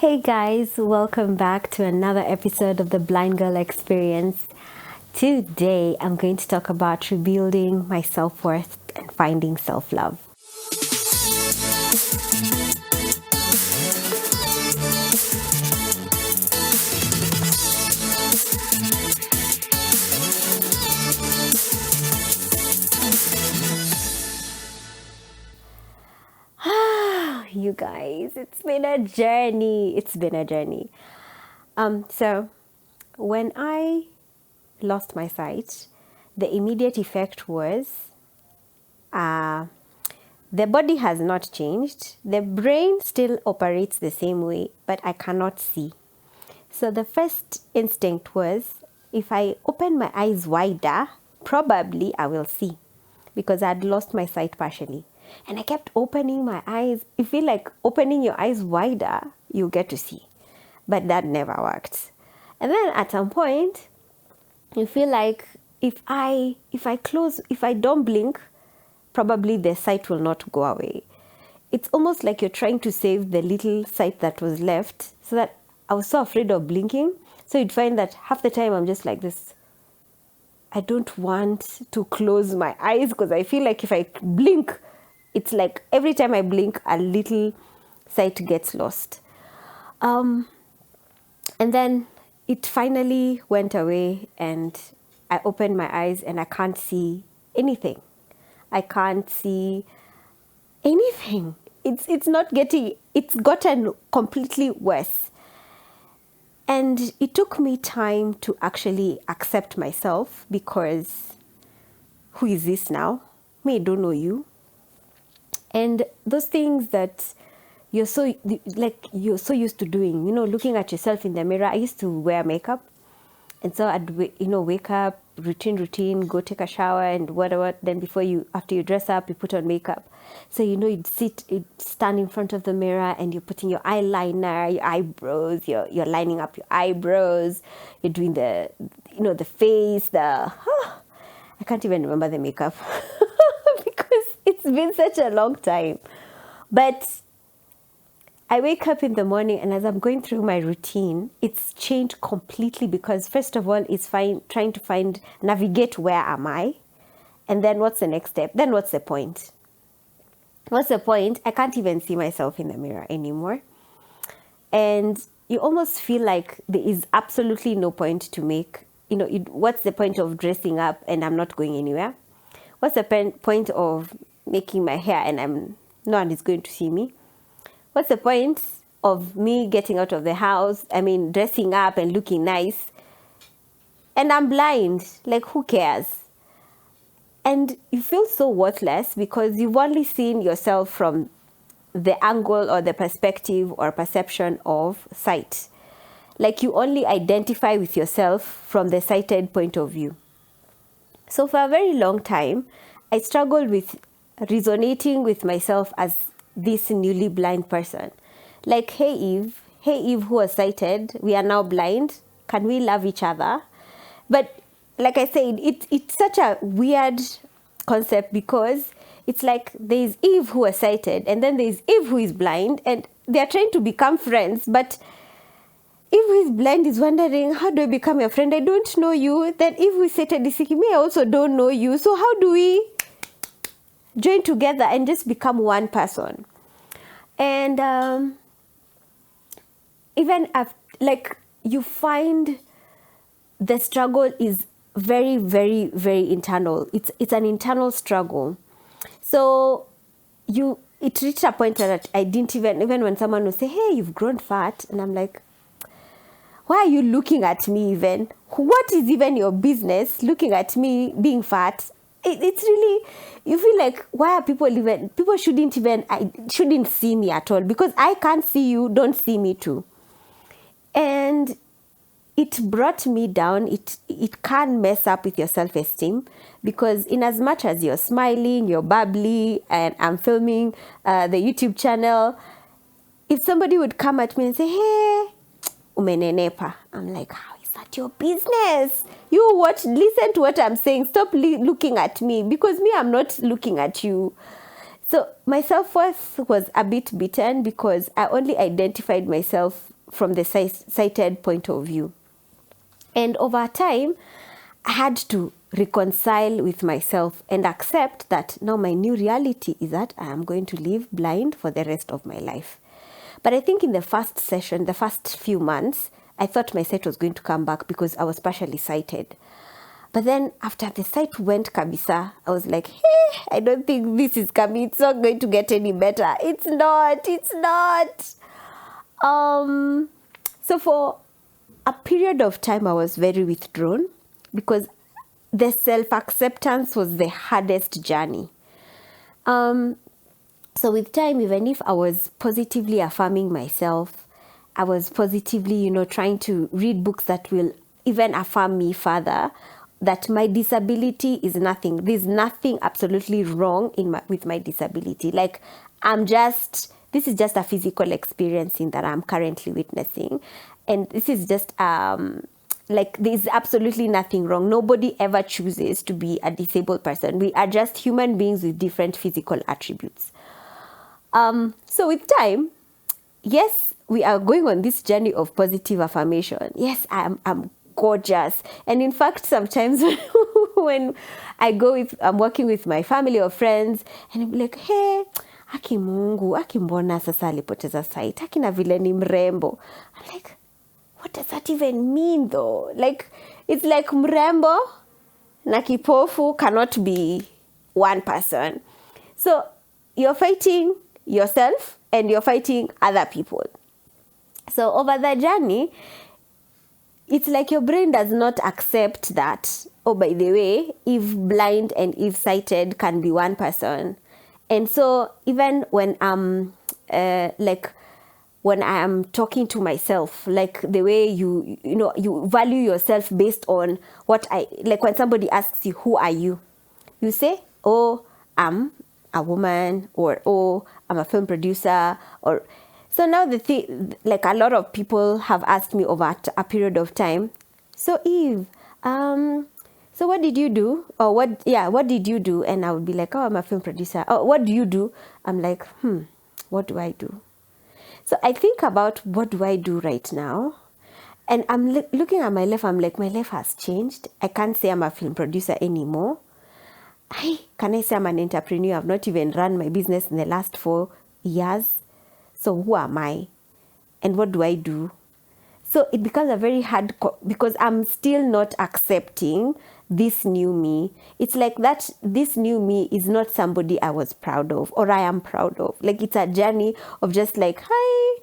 Hey guys, welcome back to another episode of the Blind Girl Experience. Today I'm going to talk about rebuilding my self-worth and finding self-love. You guys, it's been a journey. So when I lost my sight, the immediate effect was the body has not changed. The brain still operates the same way, but I cannot see. So the first instinct was, if I open my eyes wider, probably I will see, because I'd lost my sight partially. And I kept opening my eyes. You feel like opening your eyes wider, you get to see. But that never worked. And then at some point, you feel like if I don't blink, probably the sight will not go away. It's almost like you're trying to save the little sight that was left, so that I was so afraid of blinking. So you'd find that half the time I'm just like this. I don't want to close my eyes because I feel like if I blink, it's like every time I blink, a little sight gets lost. And then it finally went away and I opened my eyes and I can't see anything. I can't see anything. It's gotten completely worse. And it took me time to actually accept myself, because who is this now? Me, I don't know you. And those things that you're so used to doing, looking at yourself in the mirror. I used to wear makeup, and so I'd wake up, routine, go take a shower and whatever. Then after you dress up, you put on makeup. So you'd stand in front of the mirror and you're putting your eyeliner, your eyebrows, you're lining up your eyebrows, you're doing the face, I can't even remember the makeup because it's been such a long time. But I wake up in the morning, and as I'm going through my routine, it's changed completely, because first of all, it's trying to navigate where am I, and then what's the next step? Then what's the point? What's the point? I can't even see myself in the mirror anymore. And you almost feel like there is absolutely no point to make. What's the point of dressing up and I'm not going anywhere? What's the point of making my hair and no one is going to see me? What's the point of me getting out of the house? Dressing up and looking nice, and I'm blind. Like, who cares? And you feel so worthless because you've only seen yourself from the angle or the perspective or perception of sight. Like, you only identify with yourself from the sighted point of view. So for a very long time, I struggled with resonating with myself as this newly blind person. Like, hey Eve who was sighted, we are now blind. Can we love each other? But like I said, it's such a weird concept, because it's like there's Eve who was sighted, and then there's Eve who is blind, and they're trying to become friends. But Eve who is blind is wondering, how do I become your friend? I don't know you. Then Eve who is sighted is thinking, me, I also don't know you. So how do we join together and just become one person? And even you find the struggle is very, very, very internal. It's an internal struggle. So it reached a point that I didn't even when someone would say, hey, you've grown fat, and I'm like, why are you looking at me even? What is even your business looking at me being fat? It's really, you feel like, why are people shouldn't see me at all, because I can't see you, don't see me too. And it brought me down. It can mess up with your self-esteem, because in as much as you're smiling, you're bubbly, and I'm filming the YouTube channel, if somebody would come at me and say, hey, umenenepa, I'm like, how is that your business? Listen to what I'm saying. Stop looking at me, because me, I'm not looking at you. So my self-worth was a bit beaten, because I only identified myself from the sighted point of view. And over time, I had to reconcile with myself and accept that now my new reality is that I am going to live blind for the rest of my life. But I think in the first session, the first few months, I thought my sight was going to come back because I was partially sighted. But then after the sight went kabisa, I was like, hey, I don't think this is coming. It's not going to get any better. It's not. So for a period of time, I was very withdrawn because the self-acceptance was the hardest journey. So with time, even if I was positively affirming myself, I was positively, trying to read books that will even affirm me further, that my disability is nothing. There's nothing absolutely wrong with my disability. Like, this is just a physical experiencing that I'm currently witnessing. And this is just, there's absolutely nothing wrong. Nobody ever chooses to be a disabled person. We are just human beings with different physical attributes. So with time, yes, we are going on this journey of positive affirmation. Yes, I'm gorgeous. And in fact, sometimes when I'm working with my family or friends, and I'm like, hey, aki Mungu, aki mbona sasa alipoteza sight, aki na vile ni mrembo. I'm like, what does that even mean though? Like, it's like mrembo na kipofu cannot be one person. So you're fighting yourself and you're fighting other people. So over the journey, it's like your brain does not accept that, oh, by the way, if blind and if sighted can be one person. And so even when when I am talking to myself, like the way you value yourself based on when somebody asks you, who are you? You say, oh, I'm a woman, or oh, I'm a film producer, or so now a lot of people have asked me over a period of time, so Eve, so what did you do? Or what did you do? And I would be like, oh, I'm a film producer. Oh, what do you do? I'm like, what do I do? So I think about what do I do right now? And I'm looking at my life, I'm like, my life has changed. I can't say I'm a film producer anymore. Can I say I'm an entrepreneur? I've not even run my business in the last 4 years. So who am I? And what do I do? So it becomes a very hard, because I'm still not accepting this new me. It's like that this new me is not somebody I was proud of or I am proud of. Like, it's a journey of just like, hi.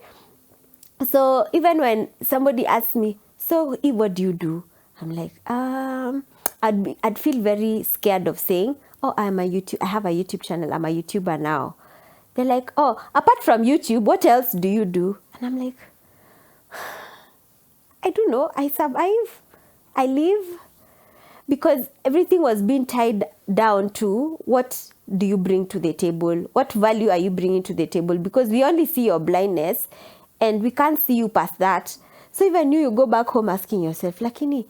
So even when somebody asks me, so Eve, what do you do? I'm like, I'd feel very scared of saying, oh, I have a YouTube channel. I'm a YouTuber now. They're like, oh, apart from YouTube, what else do you do? And I'm like, I don't know. I survive. I live. Because everything was being tied down to, what do you bring to the table? What value are you bringing to the table? Because we only see your blindness and we can't see you past that. So even you go back home asking yourself, lakini,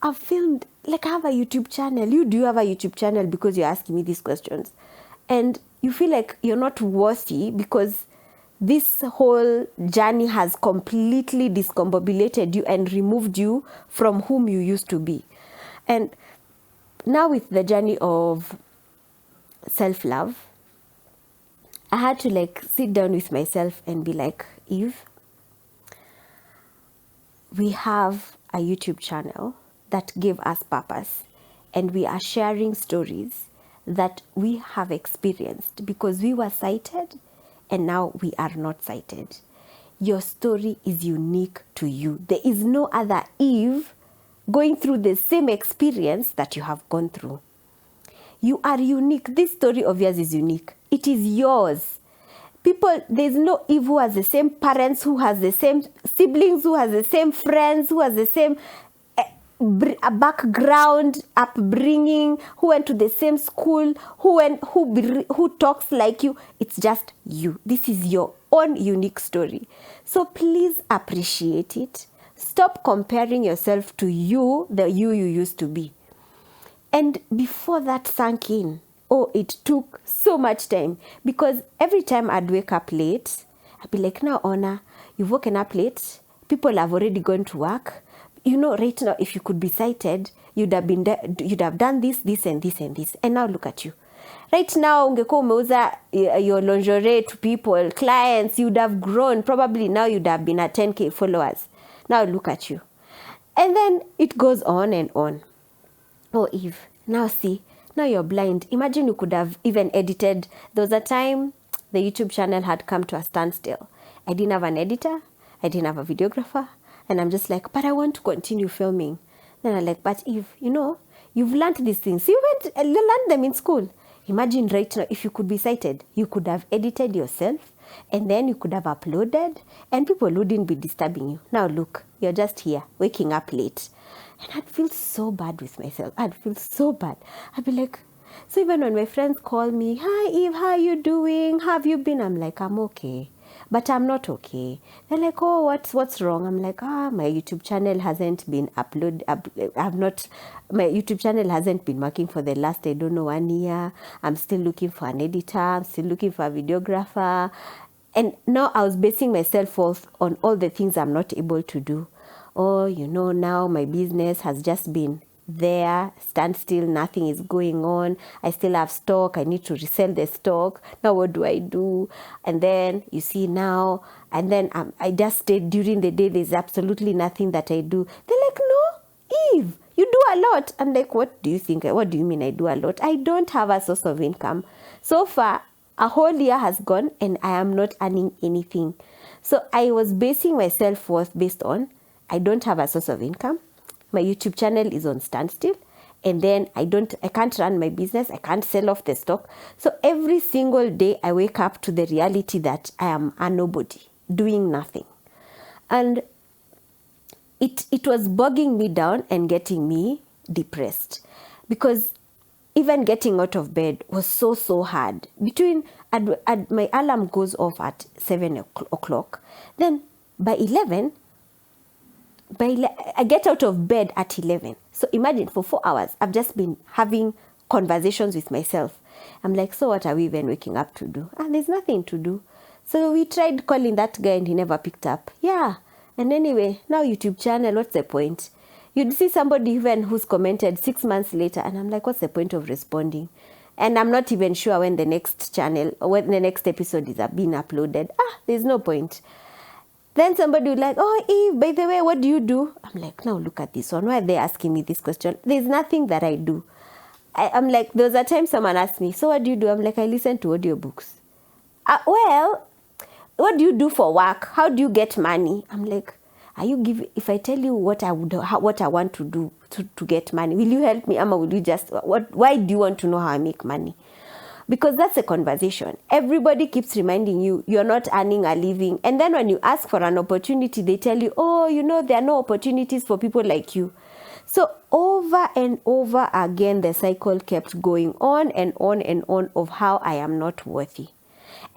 I've filmed, like, I have a YouTube channel. Do you have a YouTube channel? Because you're asking me these questions. And you feel like you're not worthy because this whole journey has completely discombobulated you and removed you from whom you used to be. And now with the journey of self-love, I had to sit down with myself and be like, Eve, we have a YouTube channel that gave us purpose, and we are sharing stories that we have experienced because we were sighted and now we are not sighted. Your story is unique to you. There is no other Eve going through the same experience that you have gone through. You are unique. This story of yours is unique. It is yours. There's no Eve who has the same parents, who has the same siblings, who has the same friends, who has the same background, upbringing, who went to the same school, who talks like you. It's just you. This is your own unique story. So please appreciate it. Stop comparing yourself to the you used to be. And before that sank in, it took so much time, because every time I'd wake up late, I'd be like, now, Ona, you've woken up late, people have already gone to work. Right now, if you could be cited, you'd have done this, this, and this, and this. And now look at you. Right now, ungekuwa umeuza your lingerie to people, clients, you'd have grown. Probably now you'd have been at 10K followers. Now look at you. And then it goes on and on. Oh, Eve, now see, now you're blind. Imagine you could have even edited. There was a time the YouTube channel had come to a standstill. I didn't have an editor. I didn't have a videographer. And I'm just like, but I want to continue filming. Then I'm like, but Eve, you've learned these things. You learned them in school. Imagine right now, if you could be cited, you could have edited yourself, and then you could have uploaded, and people wouldn't be disturbing you. Now look, you're just here, waking up late. And I'd feel so bad with myself. I'd feel so bad. I'd be like, so even when my friends call me, hi Eve, how are you doing? How have you been? I'm like, I'm okay. But I'm not okay. They're like, oh, what's wrong? I'm like, my YouTube channel hasn't been my YouTube channel hasn't been working for the last, 1 year. I'm still looking for an editor. I'm still looking for a videographer. And now I was basing myself off on all the things I'm not able to do. Oh, now my business has just been there, stand still, nothing is going on. I still have stock. I need to resell the stock. Now what do I do? And then you see now, and then I just stayed during the day. There's absolutely nothing that I do. They're like, no, Eve, you do a lot. I'm like, what do you think? What do you mean I do a lot? I don't have a source of income. So far, a whole year has gone and I am not earning anything. So I was basing my self-worth based on, I don't have a source of income. My YouTube channel is on standstill, and then I can't run my business. I can't sell off the stock. So every single day I wake up to the reality that I am a nobody, doing nothing. And it was bogging me down and getting me depressed, because even getting out of bed was so hard. My alarm goes off at 7 o'clock. Then by 11, I get out of bed at 11. So imagine for 4 hours, I've just been having conversations with myself. I'm like, so what are we even waking up to do? There's nothing to do. So we tried calling that guy and he never picked up. Yeah. And anyway, now YouTube channel, what's the point? You'd see somebody even who's commented 6 months later, and I'm like, what's the point of responding? And I'm not even sure when the next episode is being uploaded. There's no point. Then somebody would like, oh, Eve, by the way, what do you do? I'm like, now look at this one. Why are they asking me this question? There's nothing that I do. I'm like, there was a time someone asked me, so what do you do? I'm like, I listen to audiobooks. Well, what do you do for work? How do you get money? I'm like, if I tell you what I want to do to get money, will you help me? Will you just, why do you want to know how I make money? Because that's a conversation. Everybody keeps reminding you, you're not earning a living. And then when you ask for an opportunity, they tell you, oh, there are no opportunities for people like you. So over and over again, the cycle kept going on and on and on of how I am not worthy.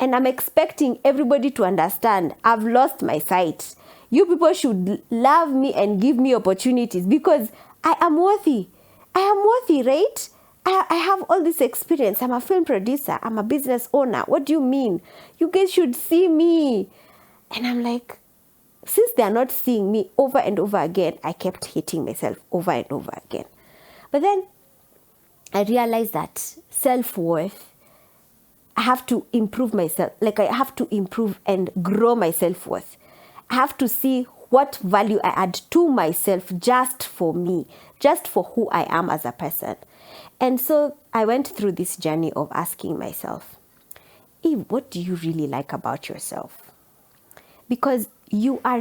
And I'm expecting everybody to understand, I've lost my sight. You people should love me and give me opportunities because I am worthy. I am worthy, right? I have all this experience. I'm a film producer. I'm a business owner. What do you mean? You guys should see me. And I'm like, since they're not seeing me over and over again, I kept hating myself over and over again. But then I realized that self-worth, I have to improve myself. Like I have to improve and grow my self-worth. I have to see what value I add to myself just for me, just for who I am as a person. And so I went through this journey of asking myself, Eve, what do you really like about yourself? Because you are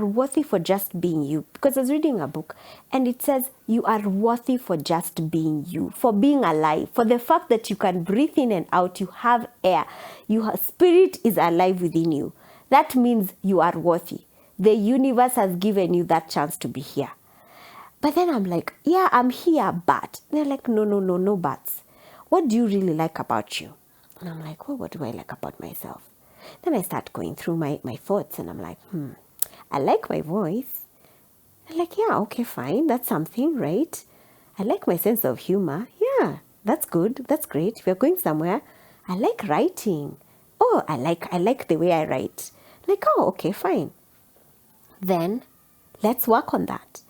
worthy for just being you. Because I was reading a book and it says you are worthy for just being you, for being alive, for the fact that you can breathe in and out, you have air, your spirit is alive within you. That means you are worthy. The universe has given you that chance to be here. But then I'm like, yeah, I'm here, but they're like, no buts. What do you really like about you? And I'm like, well, what do I like about myself? Then I start going through my thoughts and I'm like, I like my voice. I'm like, yeah, okay, fine. That's something, right? I like my sense of humor. Yeah, that's good. That's great. If you're going somewhere, I like writing. Oh, I like the way I write. Like, oh, okay, fine. Then let's work on that.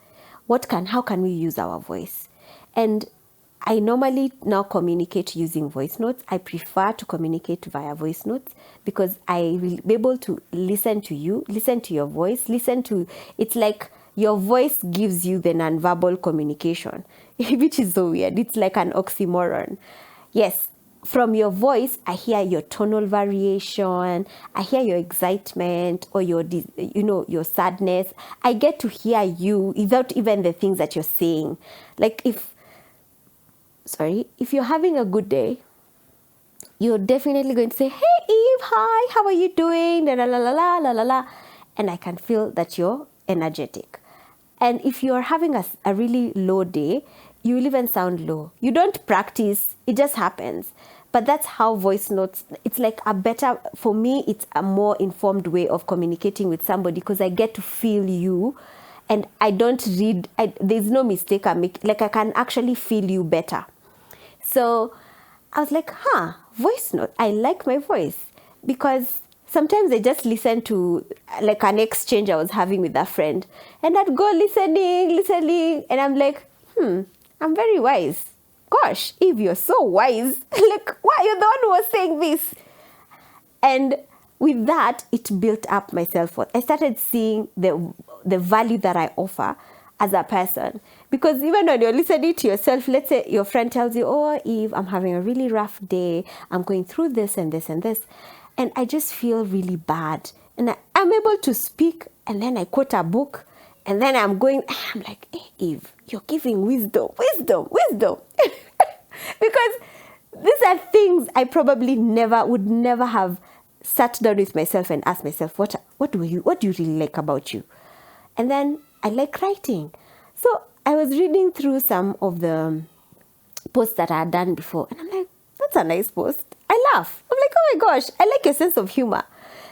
How can we use our voice? And I normally now communicate using voice notes. I prefer to communicate via voice notes because I will be able to listen to you, listen to your voice, it's like your voice gives you the nonverbal communication, which is so weird. It's like an oxymoron. Yes, from your voice, I hear your tonal variation. I hear your excitement or your sadness. I get to hear you without even the things that you're saying. Like if you're having a good day, you're definitely going to say, hey, Eve, hi, how are you doing? La, la, la, la, la, la, la. And I can feel that you're energetic. And if you're having a really low day, you will even sound low. You don't practice, it just happens. But that's how voice notes, it's like for me, it's a more informed way of communicating with somebody because I get to feel you and I don't read, there's no mistake I make, like I can actually feel you better. So I was like, voice note, I like my voice because sometimes I just listen to like an exchange I was having with a friend and I'd go listening and I'm like, I'm very wise. Gosh, Eve, you're so wise. Like, why you're the one who was saying this? And with that, it built up my self-worth. I started seeing the value that I offer as a person. Because even when you're listening to yourself, let's say your friend tells you, oh, Eve, I'm having a really rough day. I'm going through this and this and this. And I just feel really bad. And I'm able to speak and then I quote a book. And then I'm like, hey, Eve, you're giving wisdom. Because these are things I probably would never have sat down with myself and asked myself, what do you really like about you? And then I like writing. So I was reading through some of the posts that I had done before. And I'm like, that's a nice post. I laugh. I'm like, oh my gosh, I like your sense of humor.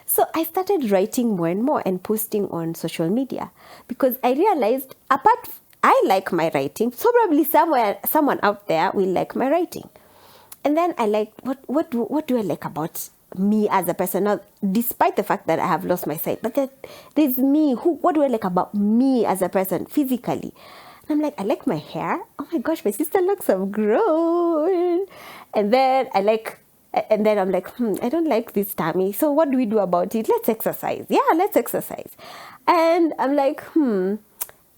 So I started writing more and more and posting on social media because I realized I like my writing. So probably someone out there will like my writing. And then I like, what do I like about me as a person? Now, despite the fact that I have lost my sight, but there's me. What do I like about me as a person physically? And I'm like, I like my hair. Oh my gosh, my sister looks so grown. And then I'm like, I don't like this tummy. So what do we do about it? Let's exercise. Yeah, let's exercise. And I'm like, I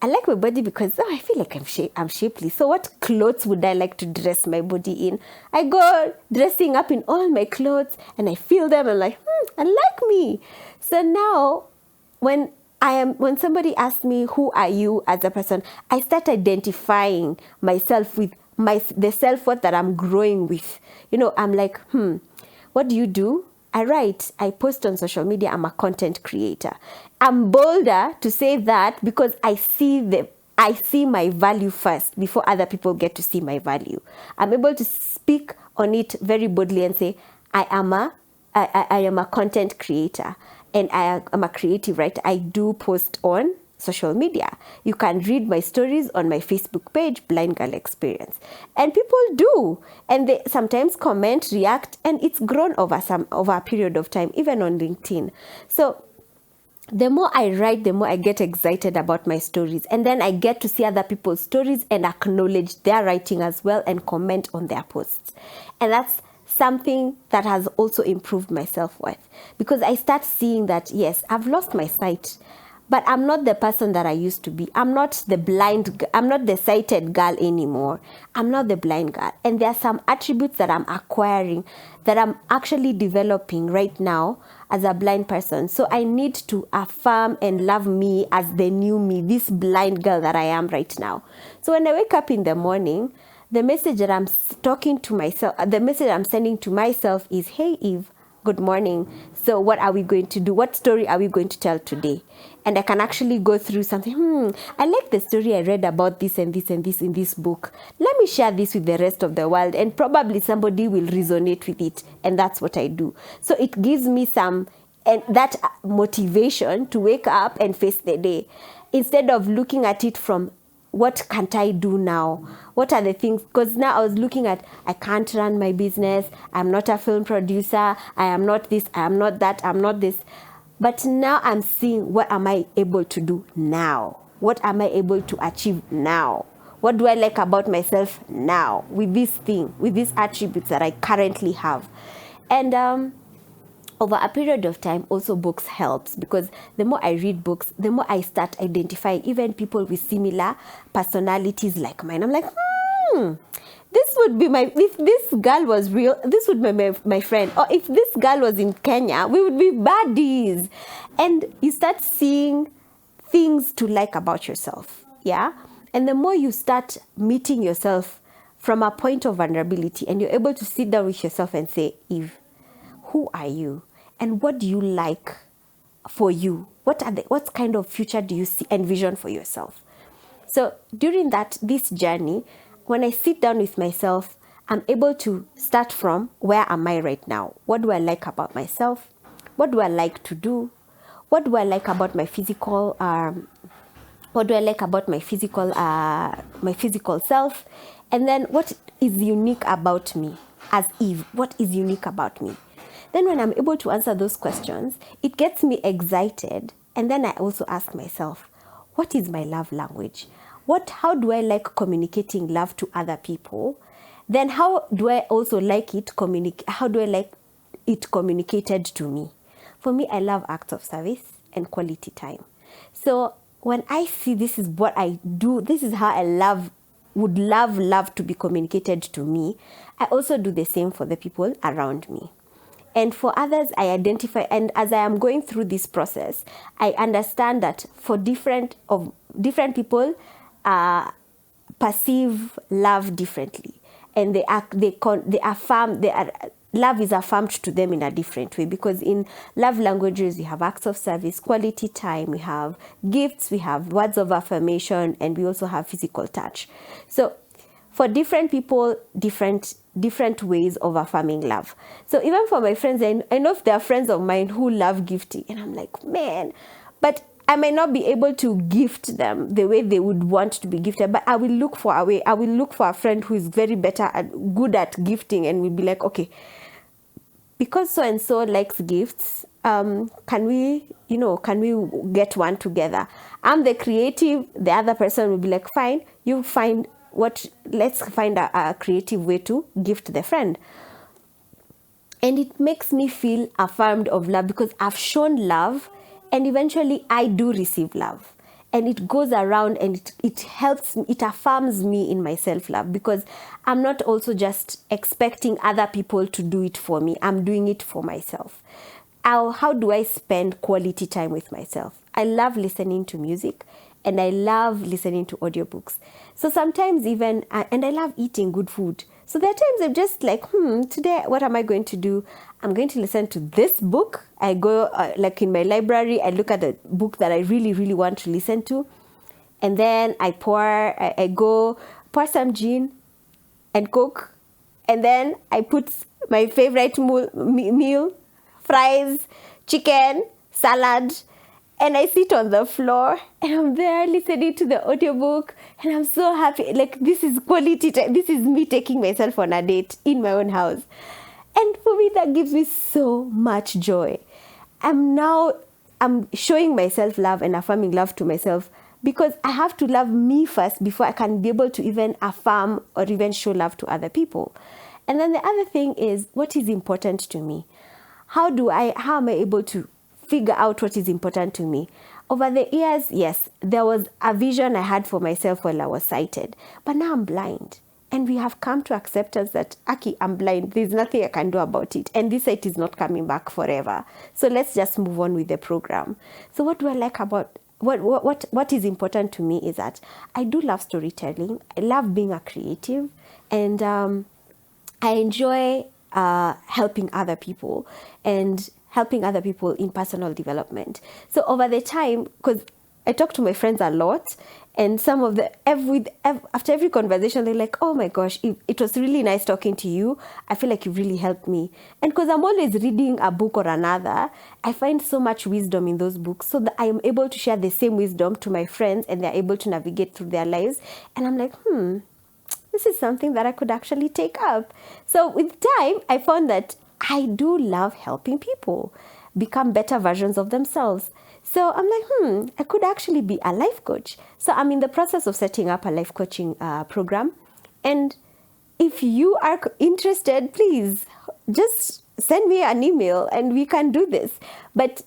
like my body because I feel like I'm shapely. So what clothes would I like to dress my body in? I go dressing up in all my clothes and I feel them. I'm like, I like me. So now when somebody asks me, who are you as a person? I start identifying myself with the self-worth that I'm growing with. I'm like, what do you do? I write, I post on social media, I'm a content creator. I'm bolder to say that because I see my value first before other people get to see my value. I'm able to speak on it very boldly and say, I am a content creator and I am a creative writer. I do post on social media. You can read my stories on my Facebook page, Blind Girl Experience. And people do. And they sometimes comment, react, and it's grown over a period of time, even on LinkedIn. So the more I write, the more I get excited about my stories. And then I get to see other people's stories and acknowledge their writing as well and comment on their posts. And that's something that has also improved my self-worth. Because I start seeing that, yes, I've lost my sight. But I'm not the person that I used to be. I'm not the sighted girl anymore. I'm not the blind girl. And there are some attributes that I'm acquiring, that I'm actually developing right now as a blind person. So I need to affirm and love me as the new me, this blind girl that I am right now. So when I wake up in the morning, the message that I'm talking to myself, the message I'm sending to myself is, hey, Eve, good morning. So what are we going to do? What story are we going to tell today? And I can actually go through something. I like the story I read about this and this and this in this book. Let me share this with the rest of the world and probably somebody will resonate with it. And that's what I do. So it gives me that motivation to wake up and face the day instead of looking at it from, what can't I do now? What are the things? Because now I was looking at, I can't run my business. I'm not a film producer. I am not this. I am not that. I'm not this. But now I'm seeing, what am I able to do now? What am I able to achieve now? What do I like about myself now with this thing, with these attributes that I currently have? And over a period of time, also books helps, because the more I read books, the more I start identifying even people with similar personalities like mine. I'm like, this would be if this girl was real, this would be my friend. Or if this girl was in Kenya, we would be buddies. And you start seeing things to like about yourself. Yeah. And the more you start meeting yourself from a point of vulnerability, and you're able to sit down with yourself and say, Eve, who are you? And what do you like for you? What kind of future do you see, envision for yourself? So during this journey, when I sit down with myself, I'm able to start from, where am I right now? What do I like about myself? What do I like to do? What do I like about my physical? What do I like about my physical self? And then what is unique about me as Eve? What is unique about me? Then when I'm able to answer those questions, it gets me excited. And then I also ask myself, what is my love language? How do I like communicating love to other people? Then how do I also like it communicated to me? For me, I love acts of service and quality time. So when I see this is what I do, this is how I would love to be communicated to me, I also do the same for the people around me. And for others, I identify, and as I am going through this process, I understand that for different people, perceive love differently, and love is affirmed to them in a different way, because in love languages, we have acts of service, quality time, we have gifts, we have words of affirmation, and we also have physical touch. So for different people, different ways of affirming love. So even for my friends, I know if there are friends of mine who love gifting, and I'm like, man, but I may not be able to gift them the way they would want to be gifted, but I will look for a way. I will look for a friend who is very good at gifting, and we'll be like, okay, because so and so likes gifts, can we get one together? I'm the creative, the other person will be like, fine, let's find a creative way to gift the friend. And it makes me feel affirmed of love, because I've shown love, and eventually I do receive love. And it goes around, and it helps me, it affirms me in my self-love, because I'm not also just expecting other people to do it for me. I'm doing it for myself. How do I spend quality time with myself? I love listening to music, and I love listening to audiobooks. So sometimes even, and I love eating good food. So there are times I'm just like, today, what am I going to do? I'm going to listen to this book. I go, like in my library, I look at the book that I really, really want to listen to. And then I go pour some gin and cook. And then I put my favorite meal, fries, chicken, salad, and I sit on the floor, and I'm there listening to the audiobook, and I'm so happy. Like, this is quality time. This is me taking myself on a date in my own house. And for me, that gives me so much joy. I'm showing myself love and affirming love to myself, because I have to love me first before I can be able to even affirm or even show love to other people. And then the other thing is, what is important to me? How am I able to figure out what is important to me? Over the years, yes, there was a vision I had for myself while I was sighted, but now I'm blind. And we have come to acceptance that, Aki, I'm blind. There's nothing I can do about it. And this sight is not coming back forever. So let's just move on with the program. So what do I like about, what is important to me is that I do love storytelling. I love being a creative. And I enjoy helping other people, and helping other people in personal development. So over the time, because I talk to my friends a lot, and some of after every conversation, they're like, oh my gosh, it was really nice talking to you. I feel like you really helped me. And because I'm always reading a book or another, I find so much wisdom in those books, so that I am able to share the same wisdom to my friends, and they're able to navigate through their lives. And I'm like, this is something that I could actually take up. So with time, I found that I do love helping people. become better versions of themselves. So I'm like, I could actually be a life coach. So I'm in the process of setting up a life coaching program. And if you are interested, please just send me an email and we can do this. But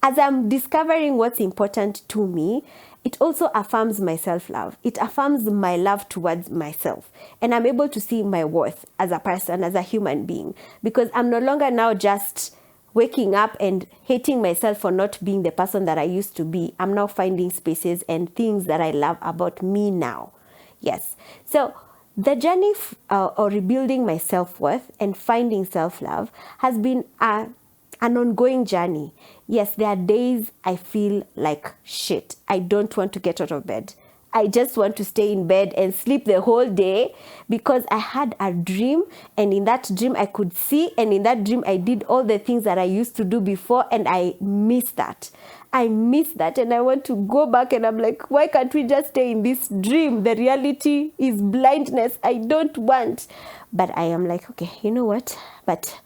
as I'm discovering what's important to me, it also affirms my self-love. It affirms my love towards myself. And I'm able to see my worth as a person, as a human being. Because I'm no longer now just waking up and hating myself for not being the person that I used to be. I'm now finding spaces and things that I love about me now. Yes. So the journey or rebuilding my self-worth and finding self-love has been an ongoing journey. Yes, there are days I feel like shit. I don't want to get out of bed. I just want to stay in bed and sleep the whole day because I had a dream, and in that dream I could see, and in that dream I did all the things that I used to do before, and I miss that. I miss that, and I want to go back, and I'm like, why can't we just stay in this dream? The reality is blindness. I don't want. But I am like, okay, you know what? But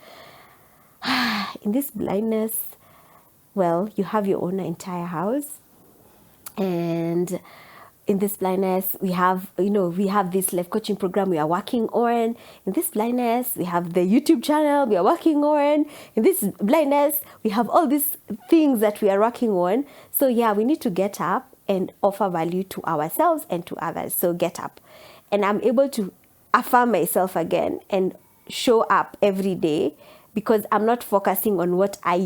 in this blindness, well, you have your own entire house, and in this blindness, we have this life coaching program we are working on. In this blindness, we have the YouTube channel we are working on. In this blindness, we have all these things that we are working on. So yeah, we need to get up and offer value to ourselves and to others. So get up. And I'm able to affirm myself again and show up every day because I'm not focusing on what I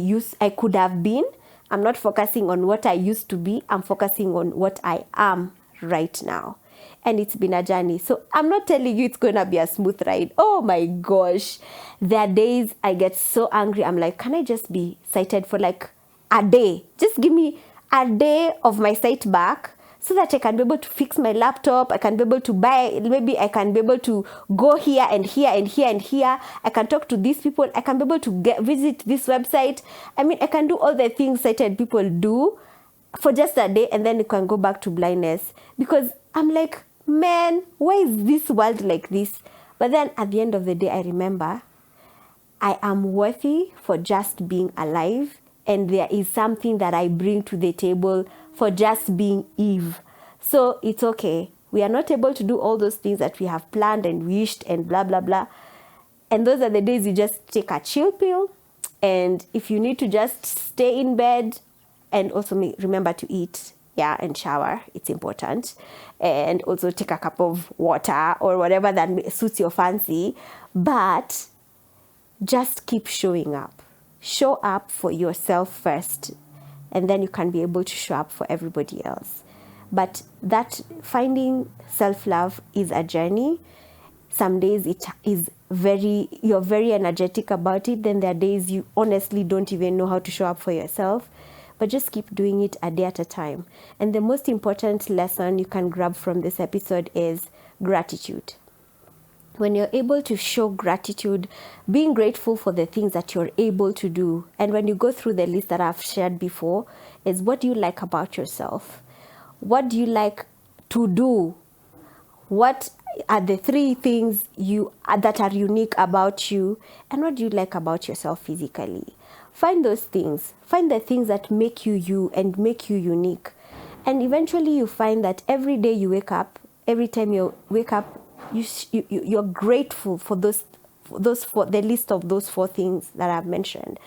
could have been. I'm not focusing on what I used to be. I'm focusing on what I am right now. And it's been a journey. So I'm not telling you it's going to be a smooth ride. Oh my gosh. There are days I get so angry. I'm like, can I just be sighted for like a day? Just give me a day of my sight back so that I can be able to fix my laptop. I can be able to buy, maybe I can be able to go here and here and here and here. I can talk to these people. I can be able to visit this website. I mean, I can do all the things sighted people do for just a day, and then you can go back to blindness because I'm like, man, why is this world like this? But then at the end of the day, I remember I am worthy for just being alive, and there is something that I bring to the table for just being Eve. So it's okay. We are not able to do all those things that we have planned and wished and blah, blah, blah. And those are the days you just take a chill pill. And if you need to just stay in bed, and also remember to eat, and shower. It's important. And also take a cup of water or whatever that suits your fancy. But just keep showing up. Show up for yourself first. And then you can be able to show up for everybody else. But that finding self-love is a journey. Some days it is you're very energetic about it. Then there are days you honestly don't even know how to show up for yourself. But just keep doing it a day at a time. And the most important lesson you can grab from this episode is gratitude. When you're able to show gratitude, being grateful for the things that you're able to do. And when you go through the list that I've shared before, is what do you like about yourself? What do you like to do? What are the 3 things that are unique about you? And what do you like about yourself physically? Find those things. Find the things that make you you and make you unique. And eventually you find that every day you wake up, every time you wake up, you're grateful for the list of those 4 things that I've mentioned.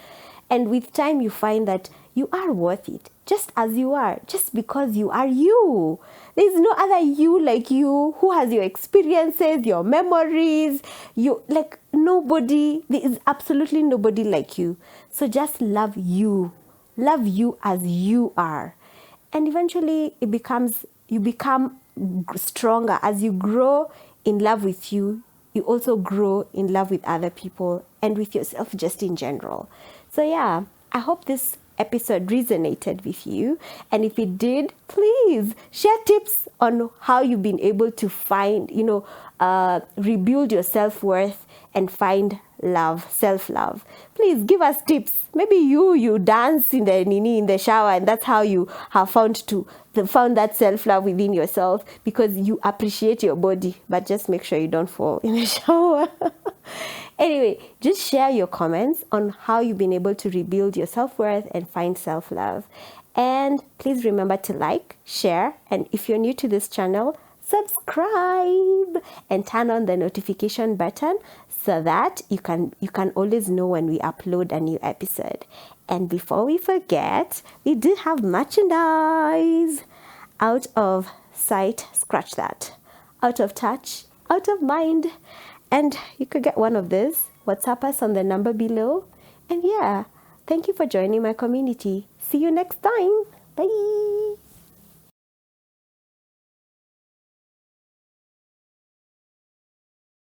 And with time you find that you are worth it, just as you are, just because you are you. There's no other you like you who has your experiences, your memories, nobody. There is absolutely nobody like you. So just love you as you are. And eventually you become stronger as you grow in love with you. You also grow in love with other people and with yourself just in general. So yeah, I hope this episode resonated with you. And if it did, please share tips on how you've been able to find, rebuild your self-worth and find love, self-love. Please give us tips. Maybe you dance in the shower, and that's how you have found that self-love within yourself, because you appreciate your body. But just make sure you don't fall in the shower. Anyway, just share your comments on how you've been able to rebuild your self-worth and find self-love. And please remember to like, share, and if you're new to this channel, subscribe and turn on the notification button so that you can always know when we upload a new episode. And before we forget, we do have merchandise. Out of sight, scratch that. Out of touch, out of mind. And you could get one of these. WhatsApp us on the number below. And yeah, thank you for joining my community. See you next time. Bye.